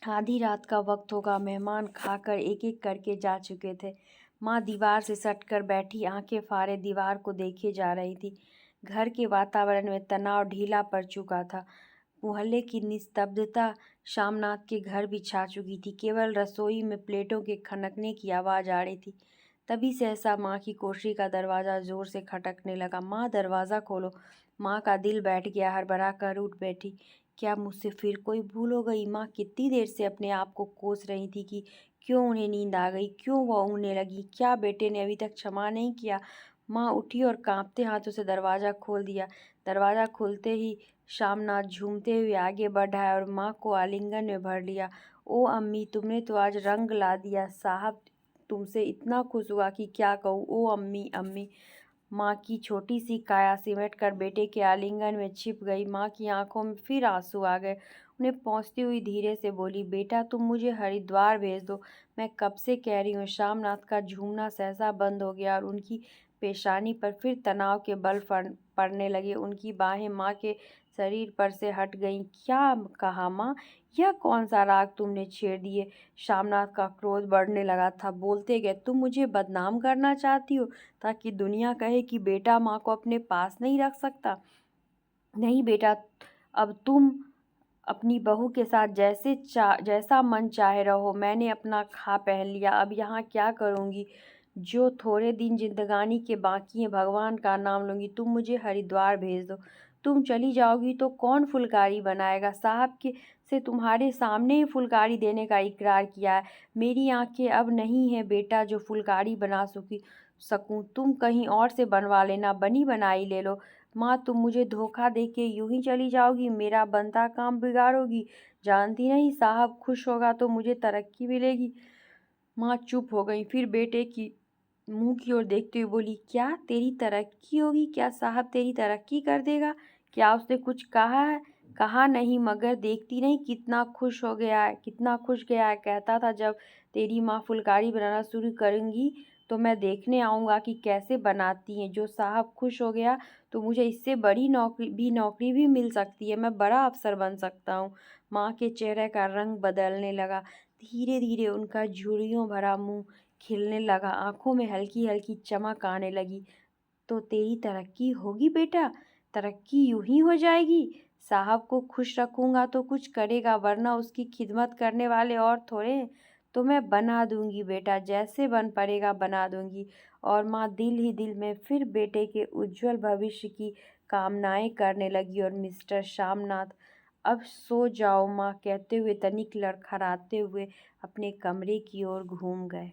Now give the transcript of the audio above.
आधी रात का वक्त होगा। मेहमान खाकर एक एक करके जा चुके थे। माँ दीवार से सटकर बैठी आंखें फाड़े दीवार को देखे जा रही थी। घर के वातावरण में तनाव ढीला पड़ चुका था। मोहल्ले की निस्तब्धता शामनाथ के घर भी छा चुकी थी। केवल रसोई में प्लेटों के खनकने की आवाज़ आ रही थी। तभी सहसा माँ की कोठरी का दरवाज़ा जोर से खटकने लगा। माँ, दरवाज़ा खोलो। माँ का दिल बैठ गया, हड़बड़ा कर उठ बैठी। क्या मुझसे फिर कोई भूल हो गई? माँ कितनी देर से अपने आप को कोस रही थी कि क्यों उन्हें नींद आ गई, क्यों वह ऊँघने लगी। क्या बेटे ने अभी तक क्षमा नहीं किया? माँ उठी और कांपते हाथों से दरवाज़ा खोल दिया। दरवाज़ा खुलते ही शामनाथ झूमते हुए आगे बढ़ा और माँ को आलिंगन में भर लिया। ओ अम्मी, तुमने तो आज रंग ला दिया। साहब तुमसे इतना खुश हुआ कि क्या कहूँ। ओ अम्मी, अम्मी। माँ की छोटी सी काया सिमट कर बेटे के आलिंगन में छिप गई। माँ की आंखों में फिर आंसू आ गए। उन्हें पहुँचती हुई धीरे से बोली, बेटा तुम मुझे हरिद्वार भेज दो। मैं कब से कह रही हूँ। शामनाथ का झूमना सहसा बंद हो गया और उनकी पेशानी पर फिर तनाव के बल पड़ने लगे। उनकी बाहें माँ के शरीर पर से हट गईं। क्या कहा माँ? यह कौन सा राग तुमने छेड़ दिए? शामनाथ का क्रोध बढ़ने लगा था। बोलते गए, तुम मुझे बदनाम करना चाहती हो ताकि दुनिया कहे कि बेटा माँ को अपने पास नहीं रख सकता। नहीं बेटा, अब तुम अपनी बहू के साथ जैसा मन चाहे रहो। मैंने अपना खा पहन लिया, अब यहाँ क्या करूँगी? जो थोड़े दिन जिंदगानी के बाकी हैं, भगवान का नाम लूँगी। तुम मुझे हरिद्वार भेज दो। तुम चली जाओगी तो कौन फुलकारी बनाएगा? साहब के से तुम्हारे सामने ही फुलकारी देने का इकरार किया है। मेरी आंखें अब नहीं है बेटा जो फुलकारी बना सकूं। तुम कहीं और से बनवा लेना, बनी बनाई ले लो। माँ, तुम मुझे धोखा दे के यूं ही चली जाओगी, मेरा बनता काम बिगाड़ोगी। जानती नहीं, साहब खुश होगा तो मुझे तरक्की मिलेगी। माँ चुप हो गई, फिर बेटे की मुंह की ओर देखते हुए बोली, क्या तेरी तरक्की होगी? क्या साहब तेरी तरक्की कर देगा? क्या उसने कुछ कहा है? कहा नहीं, मगर देखती नहीं कितना खुश हो गया है, कितना खुश गया है। कहता था जब तेरी माँ फुलकारी बनाना शुरू करेंगी तो मैं देखने आऊँगा कि कैसे बनाती हैं। जो साहब खुश हो गया तो मुझे इससे बड़ी नौकरी भी मिल सकती है। मैं बड़ा अफसर बन सकता हूँ। माँ के चेहरे का रंग बदलने लगा। धीरे धीरे उनका झुर्रियों भरा मुंह खिलने लगा, आंखों में हल्की हल्की चमक आने लगी। तो तेरी तरक्की होगी बेटा, तरक्की यूं ही हो जाएगी। साहब को खुश रखूंगा तो कुछ करेगा, वरना उसकी खिदमत करने वाले और थोड़े हैं। तो मैं बना दूंगी बेटा, जैसे बन पड़ेगा बना दूंगी। और माँ दिल ही दिल में फिर बेटे के उज्जवल भविष्य की कामनाएं करने लगी। और मिस्टर शामनाथ, अब सो जाओ माँ, कहते हुए तनिक लड़खड़ाते हुए अपने कमरे की ओर घूम गए।